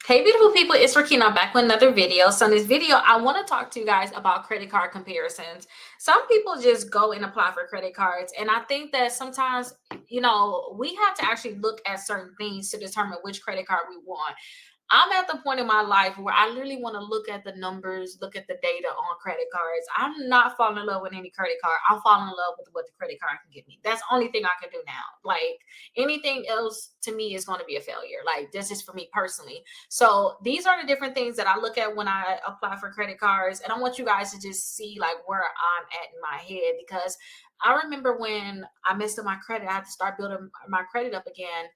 Hey, beautiful people, it's Rickita. I'm back with another video. So in this video, I want to talk to you guys about credit card comparisons. Some people just go and apply for credit cards. And I think that sometimes, we have to actually look at certain things to determine which credit card we want. I'm at the point in my life where I literally want to look at the numbers, look at the data on credit cards. I'm not falling in love with any credit card. I'm falling in love with what the credit card can give me. That's the only thing I can do now. Like anything else to me is going to be a failure. Like this is for me personally. So these are the different things that I look at when I apply for credit cards. And I want you guys to just see like where I'm at in my head because I remember when I messed up my credit, I had to start building my credit up again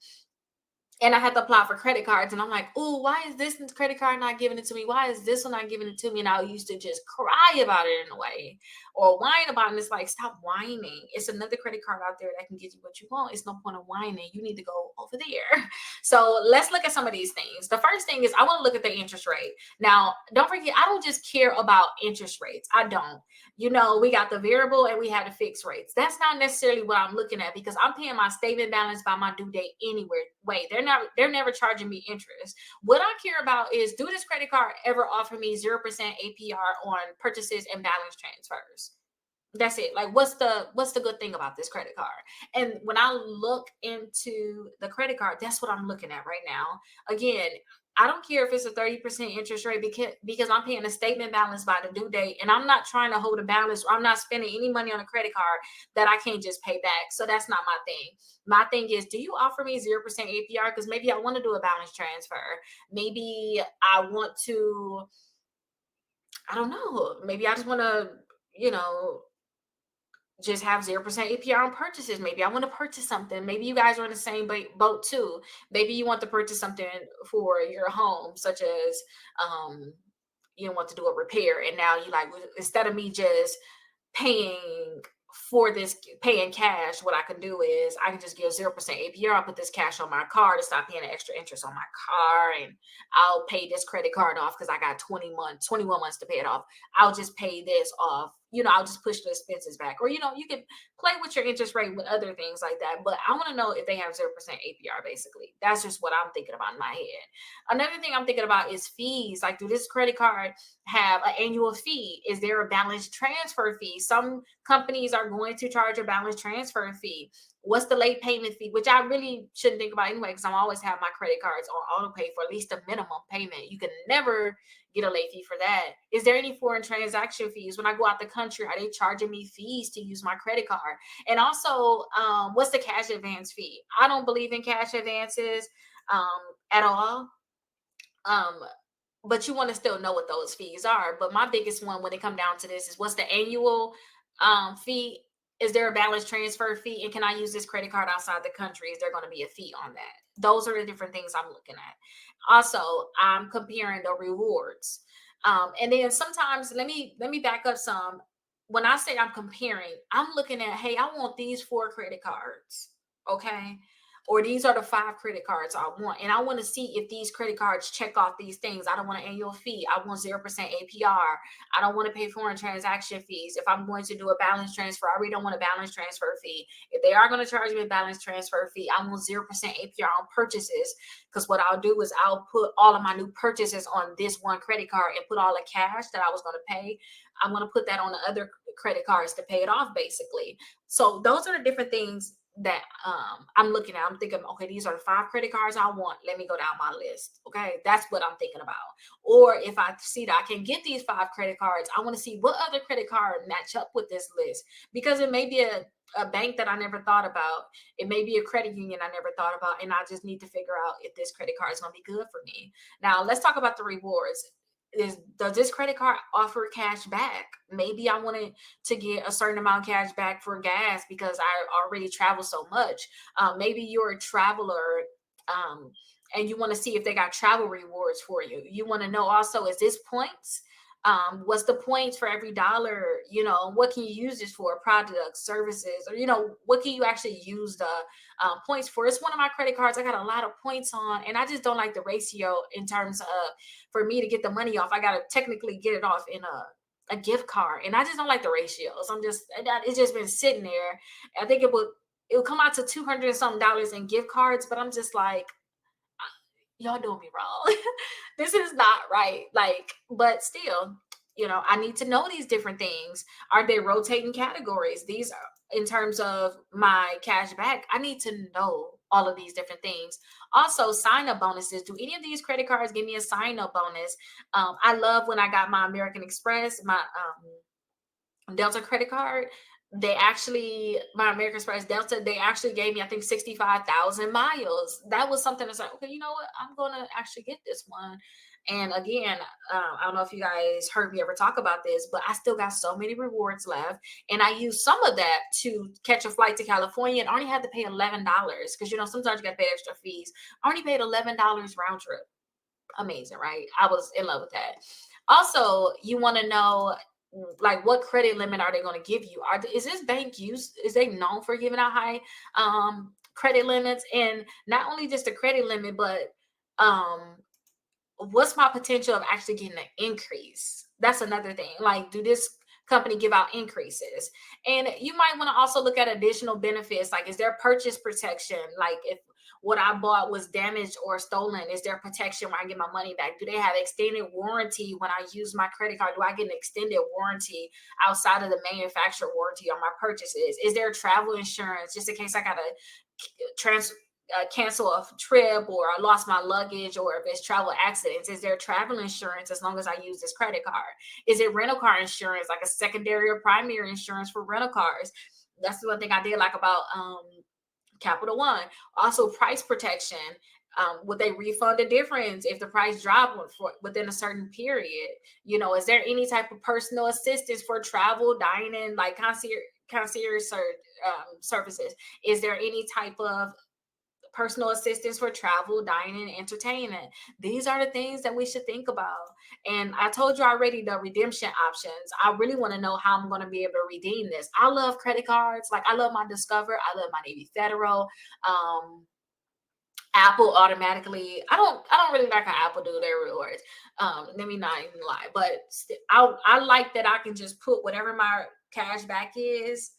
and I had to apply for credit cards. And I'm like, oh, why is this credit card not giving it to me? Why is this one not giving it to me? And I used to just cry about it in a way or whine about it. And it's like, stop whining. It's another credit card out there that can get you what you want. It's no point of whining. You need to go over there. So let's look at some of these things. The first thing is I want to look at the interest rate. Now, don't forget, I don't just care about interest rates. I don't. We got the variable and we have the fixed rates. That's not necessarily what I'm looking at because I'm paying my statement balance by my due date anywhere. Wait, they're never charging me interest. What I care about is, do this credit card ever offer me 0% APR on purchases and balance transfers? That's it. Like what's the good thing about this credit card? And when I look into the credit card, that's what I'm looking at right now. Again, I don't care if it's a 30% interest rate because I'm paying a statement balance by the due date and I'm not trying to hold a balance or I'm not spending any money on a credit card that I can't just pay back. So that's not my thing. My thing is, do you offer me 0% APR? Because maybe I want to do a balance transfer. Maybe I want to, I don't know, maybe I just want to, you know, just have 0% APR on purchases. Maybe I want to purchase something. Maybe you guys are in the same boat too. Maybe you want to purchase something for your home, such as you want to do a repair. And now you like, instead of me just paying paying cash, what I can do is I can just give 0% APR. I'll put this cash on my car to stop paying the extra interest on my car. And I'll pay this credit card off because I got 21 months to pay it off. I'll just pay this off. I'll just push the expenses back. Or, you can play with your interest rate with other things like that. But I want to know if they have 0% APR, basically. That's just what I'm thinking about in my head. Another thing I'm thinking about is fees. Like, do this credit card have an annual fee? Is there a balance transfer fee? Some companies are going to charge a balance transfer fee. What's the late payment fee? Which I really shouldn't think about anyway, because I'm always have my credit cards on auto pay for at least a minimum payment. You can never get a late fee for that. Is there any foreign transaction fees? When I go out the country, are they charging me fees to use my credit card? And also, what's the cash advance fee? I don't believe in cash advances at all. But you want to still know what those fees are. But my biggest one when it come down to this is, what's the annual fee? Is there a balance transfer fee? And can I use this credit card outside the country? Is there going to be a fee on that? Those are the different things I'm looking at. Also, I'm comparing the rewards. And then sometimes, let me back up some. When I say I'm comparing, I'm looking at, hey, I want these 4 credit cards. Okay. Or these are the 5 credit cards I want. And I want to see if these credit cards check off these things. I don't want an annual fee. I want 0% APR. I don't want to pay foreign transaction fees. If I'm going to do a balance transfer, I really don't want a balance transfer fee. If they are going to charge me a balance transfer fee, I want 0% APR on purchases. Because what I'll do is I'll put all of my new purchases on this one credit card and put all the cash that I was going to pay. I'm going to put that on the other credit cards to pay it off, basically. So those are the different things that I'm looking at. I'm thinking, okay, these are the 5 credit cards I want. Let me go down my list. Okay, that's what I'm thinking about. Or if I see that I can get these 5 credit cards, I want to see what other credit card match up with this list, because it may be a bank that I never thought about. It may be a credit union I never thought about, and I just need to figure out if this credit card is going to be good for me. Now let's talk about the rewards. Does this credit card offer cash back? Maybe I wanted to get a certain amount of cash back for gas because I already travel so much. Maybe you're a traveler and you want to see if they got travel rewards for you. You want to know also, is this points? What's the points for every dollar? What can you use this for? Products, services, or what can you actually use the points for? It's one of my credit cards I got a lot of points on, and I just don't like the ratio in terms of, for me to get the money off, I got to technically get it off in a gift card, and I just don't like the ratios. It's just been sitting there. I think it'll come out to $200 and something in gift cards, but I'm just like, y'all doing me wrong. This is not right. Like, but still, I need to know these different things. Are they rotating categories? These are in terms of my cash back. I need to know all of these different things. Also, sign up bonuses. Do any of these credit cards give me a sign up bonus? I love when I got my American Express, my Delta credit card. They actually, my American Express Delta, they actually gave me, I think, 65,000 miles. That was something that's like, okay, you know what? I'm going to actually get this one. And again, I don't know if you guys heard me ever talk about this, but I still got so many rewards left. And I used some of that to catch a flight to California and only had to pay $11 because, sometimes you got to pay extra fees. I only paid $11 round trip. Amazing, right? I was in love with that. Also, you want to know, like, what credit limit are they going to give you? Is this bank used? Is they known for giving out high credit limits? And not only just a credit limit, but um what's my potential of actually getting an increase? That's another thing. Like, do this company give out increases? And you might want to also look at additional benefits. Like, is there purchase protection? Like, if what I bought was damaged or stolen, is there protection when I get my money back? Do they have extended warranty when I use my credit card? Do I get an extended warranty outside of the manufacturer warranty on my purchases? Is there travel insurance just in case I got to trans cancel a trip, or I lost my luggage, or if it's travel accidents? Is there travel insurance as long as I use this credit card? Is it rental car insurance, like a secondary or primary insurance for rental cars? That's the one thing I did like about Capital One. Also, price protection. Would they refund the difference if the price dropped within a certain period? Is there any type of personal assistance for travel, dining, like concierge services? Is there any type of personal assistance for travel, dining, entertainment? These are the things that we should think about. And I told you already the redemption options. I really want to know how I'm going to be able to redeem this. I love credit cards. Like, I love my Discover. I love my Navy Federal. Apple automatically. I don't really like how Apple do their rewards. Let me not even lie, but I like that I can just put whatever my cash back is.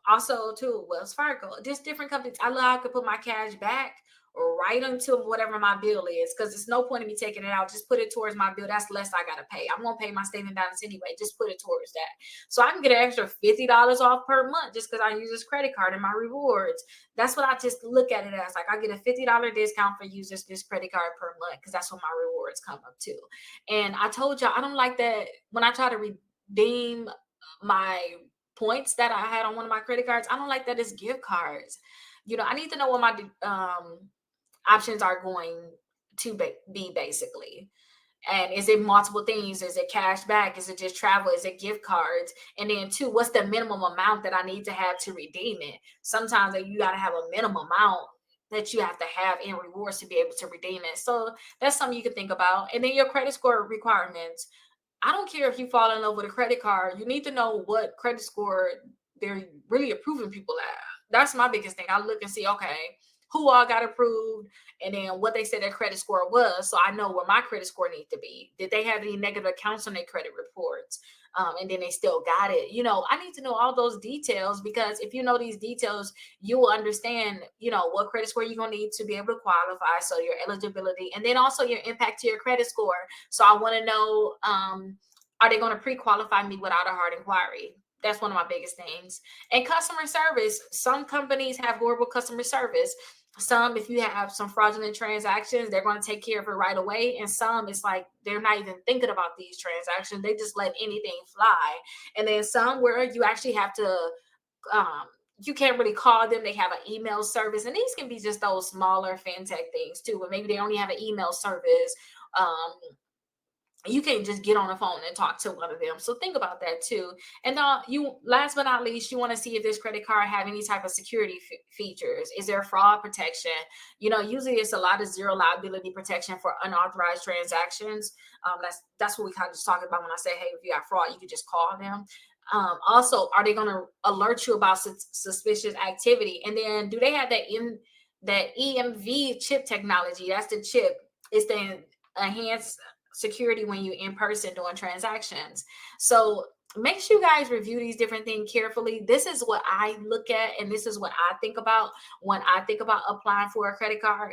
Also too, Wells Fargo, just different companies. I love I could put my cash back right into whatever my bill is, because there's no point in me taking it out. Just put it towards my bill. That's less I gotta pay. I'm gonna pay my statement balance anyway. Just put it towards that. So I can get an extra $50 off per month just because I use this credit card and my rewards. That's what I just look at it as. Like, I get a $50 discount for using this credit card per month because that's what my rewards come up to. And I told y'all I don't like that when I try to redeem my points that I had on one of my credit cards. I don't like that it's gift cards. I need to know what my options are going to be basically. And is it multiple things? Is it cash back? Is it just travel? Is it gift cards? And then two, what's the minimum amount that I need to have to redeem it? Sometimes you got to have a minimum amount that you have to have in rewards to be able to redeem it. So that's something you can think about. And then your credit score requirements. I don't care if you fall in love with a credit card. You need to know what credit score they're really approving people at. That's my biggest thing. I look and see, okay, who all got approved, and then what they said their credit score was, so I know where my credit score needs to be. Did they have any negative accounts on their credit reports? And then they still got it. I need to know all those details, because if you know these details, you will understand, what credit score you're going to need to be able to qualify. So your eligibility, and then also your impact to your credit score. So I want to know, are they going to pre-qualify me without a hard inquiry? That's one of my biggest things. And customer service. Some companies have horrible customer service. Some, if you have some fraudulent transactions, they're going to take care of it right away. And some, it's like they're not even thinking about these transactions. They just let anything fly. And then some where you actually have to, you can't really call them. They have an email service. And these can be just those smaller fintech things too, but maybe they only have an email service. You can't just get on the phone and talk to one of them. So think about that too. And last but not least, you want to see if this credit card have any type of security features. Is there fraud protection? Usually it's a lot of zero liability protection for unauthorized transactions. That's what we kind of just talking about when I say, hey, if you got fraud, you can just call them. Also, are they going to alert you about suspicious activity? And then do they have that EMV chip technology? That's the chip. It's the enhanced security when you in person doing transactions. So make sure you guys review these different things carefully. This is what I look at, and this is what I think about when I think about applying for a credit card.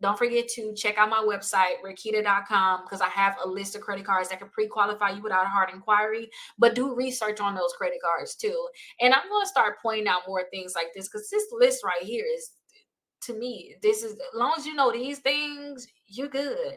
Don't forget to check out my website, Rickita.com, because I have a list of credit cards that can pre-qualify you without a hard inquiry. But do research on those credit cards too. And I'm going to start pointing out more things like this, because this list right here is, to me, this is, as long as you know these things, you're good,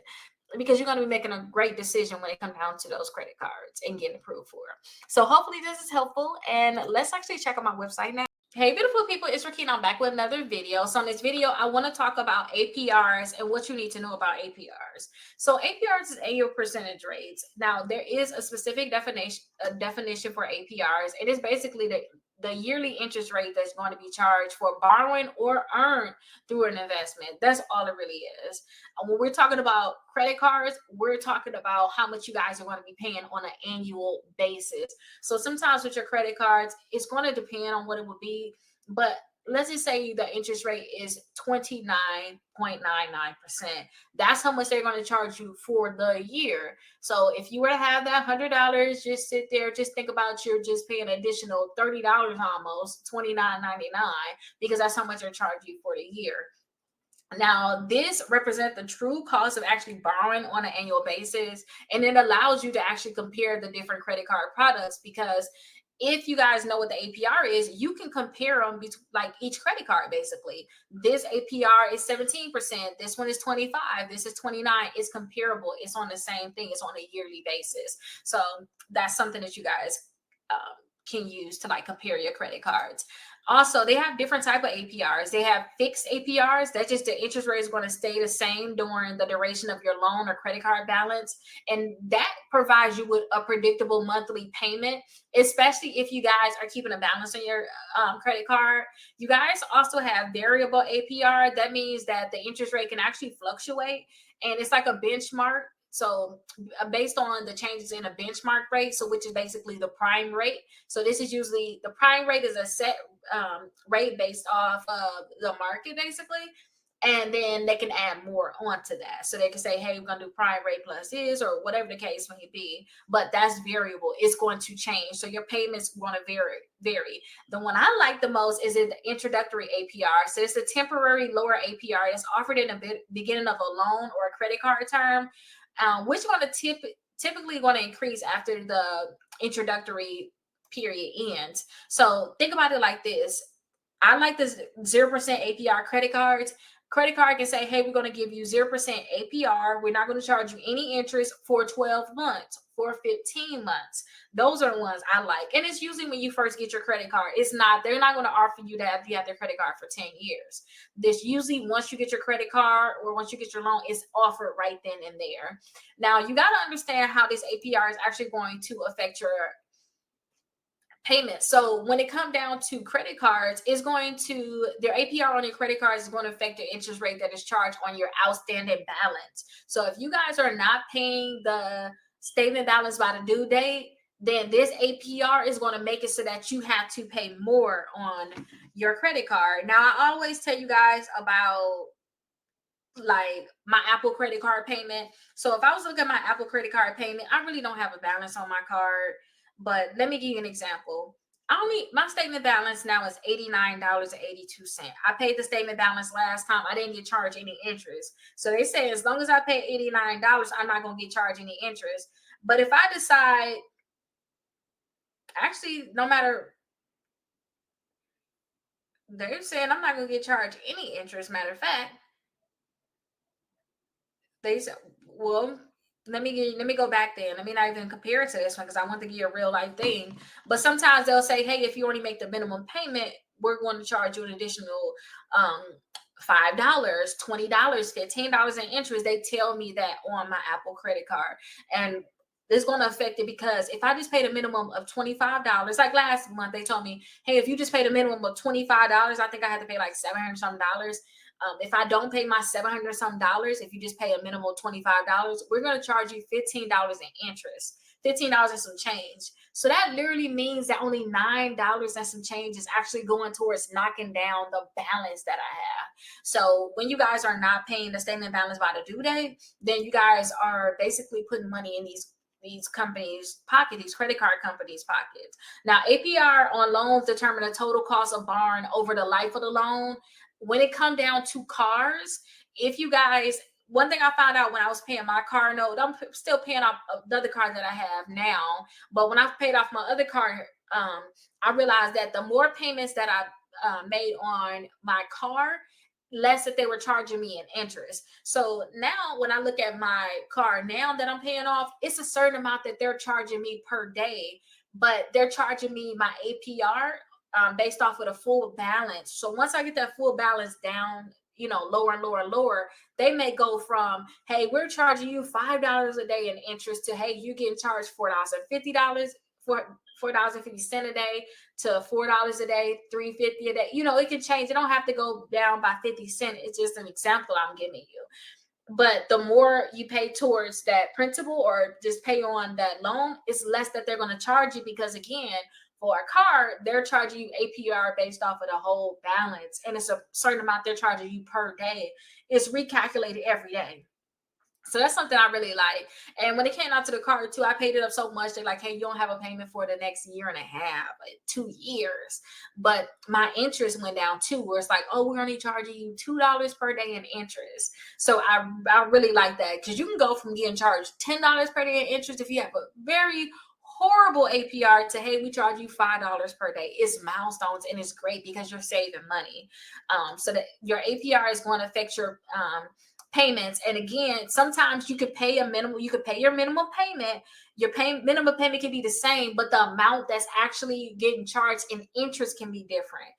because you're going to be making a great decision when it comes down to those credit cards and getting approved for them. So hopefully this is helpful, and let's actually check out my website now. Hey, beautiful people, it's Rickita. I'm back with another video. So in this video, I want to talk about APRs and what you need to know about APRs. So APRs is annual percentage rates. Now, there is a specific definition for APRs. It is basically the yearly interest rate that's going to be charged for borrowing or earned through an investment. That's all it really is. And when we're talking about credit cards, we're talking about how much you guys are going to be paying on an annual basis. So sometimes with your credit cards, it's going to depend on what it would be. But let's just say the interest rate is 29.99%. That's how much they're going to charge you for the year. So if you were to have that $100, just sit there, just think about you're just paying an additional $30 almost, $29.99, because that's how much they're charging you for the year. Now, this represents the true cost of actually borrowing on an annual basis, and it allows you to actually compare the different credit card products, because if you guys know what the APR is, you can compare them between, like, each credit card. Basically, this APR is 17%, this one is 25, this is 29. It's comparable. It's on the same thing. It's on a yearly basis. So that's something that you guys can use to, like, compare your credit cards. Also, they have different type of APRs. They have fixed APRs. That's just the interest rate is going to stay the same during the duration of your loan or credit card balance. And that provides you with a predictable monthly payment, especially if you guys are keeping a balance on your credit card. You guys also have variable APR. That means that the interest rate can actually fluctuate, and it's like a benchmark. So based on the changes in a benchmark rate, so which is basically the prime rate. So this is usually, the prime rate is a set rate based off of the market, basically. And then they can add more onto that. So they can say, hey, we're going to do prime rate plus this, or whatever the case may be. But that's variable. It's going to change. So your payments are going to vary. The one I like the most is the introductory APR. So it's a temporary lower APR that's offered in the beginning of a loan or a credit card term, which is going to typically going to increase after the introductory period ends. So think about it like this. I like this 0% APR credit cards. Credit card can say, hey, we're going to give you 0% APR. We're not going to charge you any interest for 12 months, for 15 months. Those are the ones I like. And it's usually when you first get your credit card. They're not going to offer you that if you have their credit card for 10 years. This usually, once you get your credit card or once you get your loan, it's offered right then and there. Now, you got to understand how this APR is actually going to affect your payment. So when it comes down to credit cards, their APR on your credit cards is going to affect the interest rate that is charged on your outstanding balance. So if you guys are not paying the statement balance by the due date, then this APR is going to make it so that you have to pay more on your credit card. Now, I always tell you guys about, like, my Apple credit card payment. So if I was looking at my Apple credit card payment, I really don't have a balance on my card. But let me give you an example. My statement balance now is $89.82. I paid the statement balance last time. I didn't get charged any interest. So they say as long as I pay $89, I'm not going to get charged any interest. But if I decide, actually, no matter, they're saying I'm not going to get charged any interest. Matter of fact, they said, well, let me go back then. Let me not even compare it to this one, because I want to give you a real life thing. But sometimes they'll say, hey, if you only make the minimum payment, we're going to charge you an additional $5, $20, $15 in interest. They tell me that on my Apple credit card. And it's going to affect it, because if I just paid a minimum of $25, like last month, they told me, hey, if you just paid a minimum of $25, I think I had to pay like $700 some dollars. If I don't pay my $700 some dollars, if you just pay a minimum of $25, we're going to charge you $15 in interest, $15 and some change. So that literally means that only $9 and some change is actually going towards knocking down the balance that I have. So when you guys are not paying the statement balance by the due date, then you guys are basically putting money in these companies' pocket, these credit card companies' pockets. Now, APR on loans determine the total cost of borrowing over the life of the loan. When it comes down to cars, if you guys, one thing I found out when I was paying my car note, I'm still paying off another car that I have now, but when I paid off my other car, I realized that the more payments that I made on my car, less that they were charging me in interest. So now when I look at my car now that I'm paying off, it's a certain amount that they're charging me per day, but they're charging me my APR based off of the full balance. So once I get that full balance down, lower and lower and lower, they may go from, hey, we're charging you $5 a day in interest to, hey, you're getting charged $4.50 for $4.50 a day to $4 a day, $3.50 a day. It can change. It don't have to go down by 50 cents. It's just an example I'm giving you. But the more you pay towards that principal or just pay on that loan, it's less that they're going to charge you, because again, for a car, they're charging you APR based off of the whole balance, and it's a certain amount they're charging you per day. It's recalculated every day. So that's something I really like. And when it came out to the car too, I paid it up so much. They're like, hey, you don't have a payment for the next year and a half, like 2 years. But my interest went down too, where it's like, oh, we're only charging you $2 per day in interest. So I really like that, because you can go from getting charged $10 per day in interest if you have a very horrible APR to, hey, we charge you $5 per day. It's milestones, and it's great because you're saving money. So that your APR is going to affect your payments. And again, sometimes you could pay your minimum payment. Your minimum payment can be the same, but the amount that's actually getting charged in interest can be different.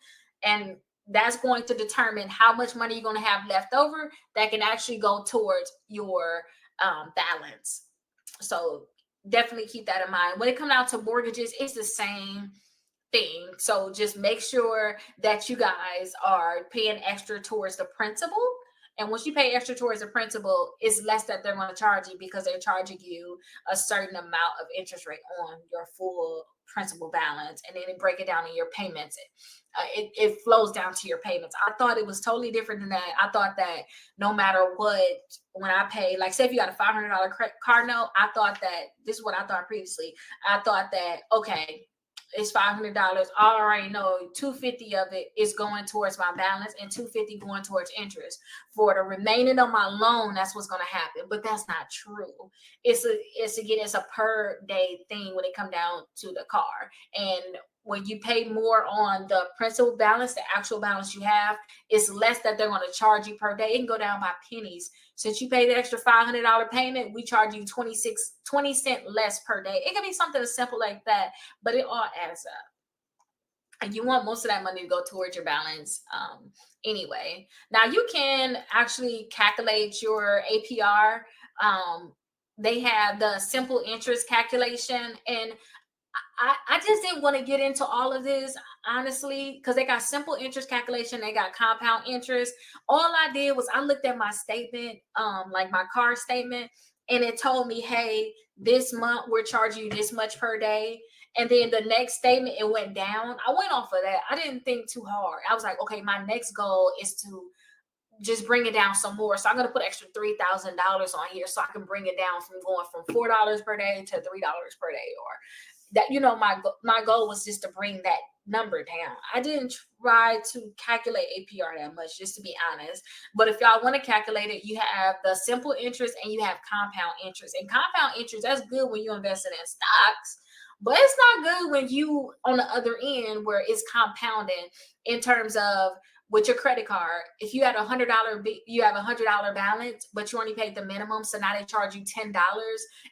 And that's going to determine how much money you're going to have left over that can actually go towards your balance. So definitely keep that in mind. When it comes down to mortgages, it's the same thing. So just make sure that you guys are paying extra towards the principal. And once you pay extra towards the principal, it's less that they're going to charge you, because they're charging you a certain amount of interest rate on your full principal balance, and then they break it down in your payments. It flows down to your payments. I thought it was totally different than that. I thought that no matter what, when I pay, like say if you got a $500 car note, I thought that, this is what I thought previously. I thought that, okay, it's $500. I already know $250 of it is going towards my balance and $250 going towards interest. For the remaining of my loan, that's what's going to happen. But that's not true. It's a per day thing when it come down to the car. And when you pay more on the principal balance, the actual balance you have, it's less that they're going to charge you per day. It can go down by pennies. Since you pay the extra $500 payment, we charge you 20 cents less per day. It can be something as simple like that, but it all adds up. And you want most of that money to go towards your balance anyway. Now you can actually calculate your APR. They have the simple interest calculation, and I just didn't want to get into all of this, honestly, because they got simple interest calculation, they got compound interest. All I did was I looked at my statement, like my car statement, and it told me, hey, this month we're charging you this much per day. And then the next statement, it went down. I went off of that. I didn't think too hard. I was like, okay, my next goal is to just bring it down some more. So I'm going to put extra $3,000 on here so I can bring it down from going from $4 per day to $3 per day, or that, my goal was just to bring that number down. I didn't try to calculate APR that much, just to be honest. But if y'all want to calculate it, you have the simple interest and you have compound interest. And compound interest, that's good when you're investing in stocks, but it's not good when you on the other end where it's compounding in terms of with your credit card. If you had you have $100 balance, but you only paid the minimum, so now they charge you $10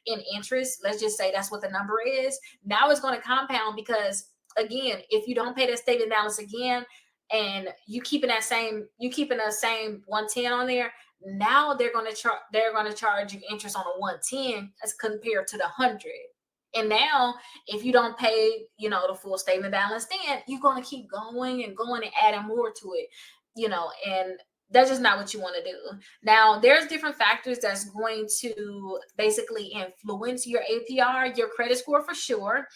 in interest. Let's just say that's what the number is. Now it's going to compound, because again, if you don't pay that statement balance again, and you keeping the same 110 on there, now they're going to charge you interest on the 110 as compared to the 100. And now, if you don't pay, the full statement balance, then you're going to keep going and going and adding more to it, and that's just not what you want to do. Now, there's different factors that's going to basically influence your APR, your credit score for sure.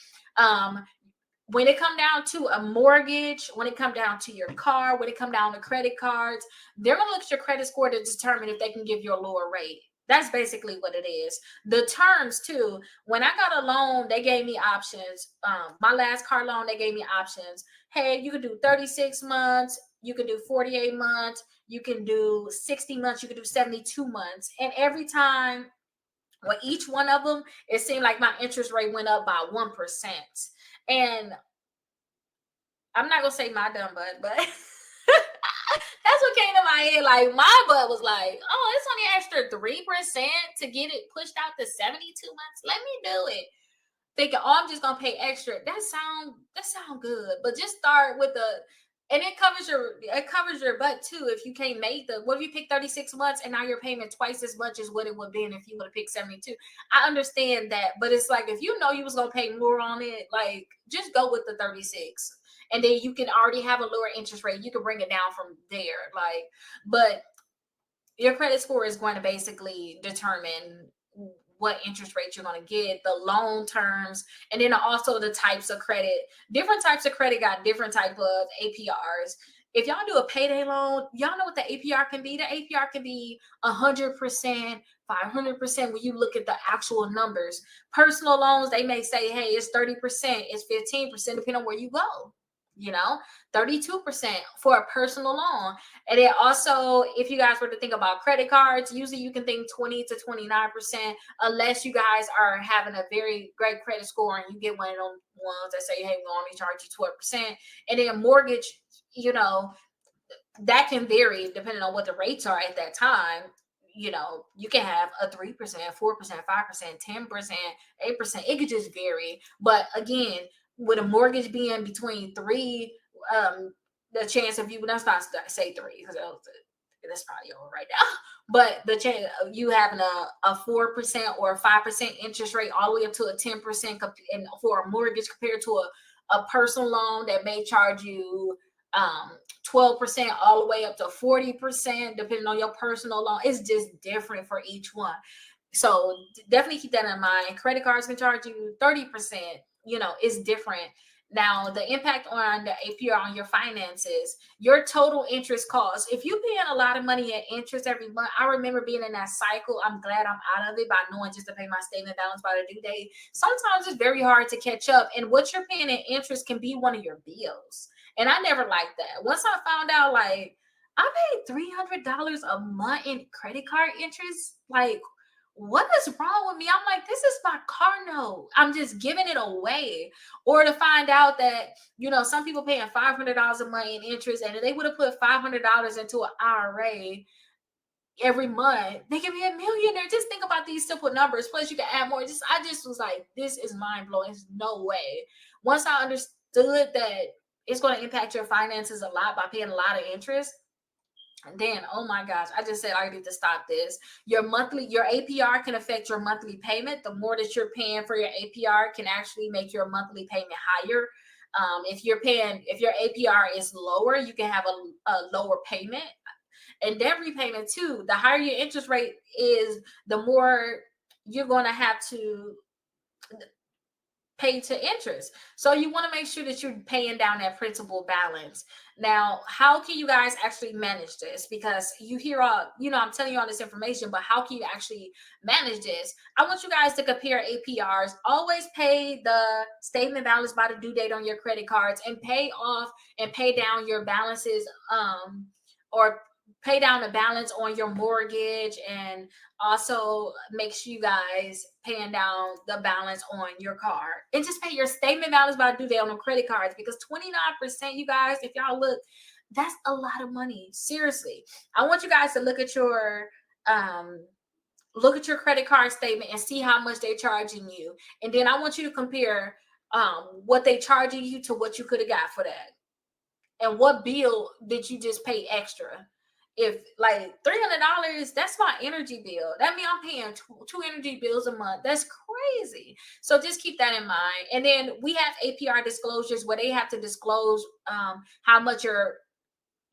When it come down to a mortgage, when it come down to your car, when it come down to credit cards, they're going to look at your credit score to determine if they can give you a lower rate. That's basically what it is. The terms too. When I got a loan, they gave me options. My last car loan, they gave me options. Hey, you could do 36 months, you can do 48 months, you can do 60 months, you can do 72 months. And every time, well, each one of them, it seemed like my interest rate went up by 1%. And I'm not gonna say my dumb butt, but that's what came to my head. Like my butt was like, oh, it's only extra 3% to get it pushed out to 72 months. Let me do it. Thinking, oh, I'm just gonna pay extra. That sound good. But just start with the, and it covers your butt too. If you can't make the, what if you pick 36 months and now you're paying twice as much as what it would have been if you would have picked 72? I understand that, but it's like if you know you was gonna pay more on it, like just go with the 36. And then you can already have a lower interest rate. You can bring it down from there. Like, but your credit score is going to basically determine what interest rate you're going to get, the loan terms, and then also the types of credit. Different types of credit got different type of APRs. If y'all do a payday loan, y'all know what the APR can be. The APR can be 100%, 500% when you look at the actual numbers. Personal loans, they may say, hey, it's 30%, it's 15%, depending on where you go. 32% for a personal loan. And then also, if you guys were to think about credit cards, usually you can think 20 to 29%, unless you guys are having a very great credit score and you get one of them ones that say, hey, we only charge you 12%. And then mortgage, that can vary depending on what the rates are at that time. You can have a 3%, 4%, 5%, 10%, 8%. It could just vary. But again, with a mortgage being between three, the chance of you, let's not say three because that's probably over right now. But the chance of you having a 4% or a 5% interest rate all the way up to a 10% for a mortgage compared to a personal loan that may charge you 12% all the way up to 40%, depending on your personal loan. It's just different for each one. So definitely keep that in mind. Credit cards can charge you 30%. It's different. Now, the impact on the APR on your finances, your total interest cost. If you're paying a lot of money in interest every month, I remember being in that cycle. I'm glad I'm out of it by knowing just to pay my statement balance by the due date. Sometimes it's very hard to catch up, and what you're paying in interest can be one of your bills. And I never liked that. Once I found out, like, I paid $300 a month in credit card interest, like, what is wrong with me? I'm like, this is my car note. I'm just giving it away. Or to find out that, some people paying $500 a month in interest, and if they would have put $500 into an IRA every month, they can be a millionaire. Just think about these simple numbers. Plus, you can add more. I just was like, this is mind blowing. There's no way. Once I understood that it's going to impact your finances a lot by paying a lot of interest, then, oh my gosh, I just said I need to stop this. Your APR can affect your monthly payment. The more that you're paying for your APR can actually make your monthly payment higher. If your APR is lower, you can have a lower payment. And debt repayment too. The higher your interest rate is, the more you're going to have to pay to interest. So you want to make sure that you're paying down that principal balance. Now, how can you guys actually manage this? Because you hear I'm telling you all this information, but how can you actually manage this? I want you guys to compare APRs. Always pay the statement balance by the due date on your credit cards, and pay off and pay down your balances, or pay down the balance on your mortgage, and also make sure you guys paying down the balance on your car, and just pay your statement balance by due date on the credit cards, because 29%, you guys, if y'all look, that's a lot of money. Seriously, I want you guys to look at your credit card statement and see how much they're charging you, and then I want you to compare what they charging you to what you could have got for that, and what bill did you just pay extra. If like $300, that's my energy bill. That means I'm paying two energy bills a month. That's crazy. So just keep that in mind. And then we have APR disclosures where they have to disclose how much your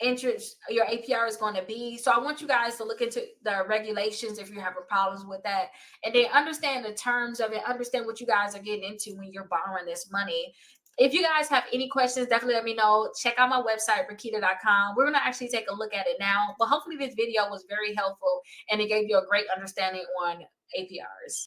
APR is going to be. So I want you guys to look into the regulations if you're having problems with that, and then understand the terms of it, understand what you guys are getting into when you're borrowing this money. If you guys have any questions, definitely let me know. Check out my website, Rickita.com. We're going to actually take a look at it now. But hopefully this video was very helpful and it gave you a great understanding on APRs.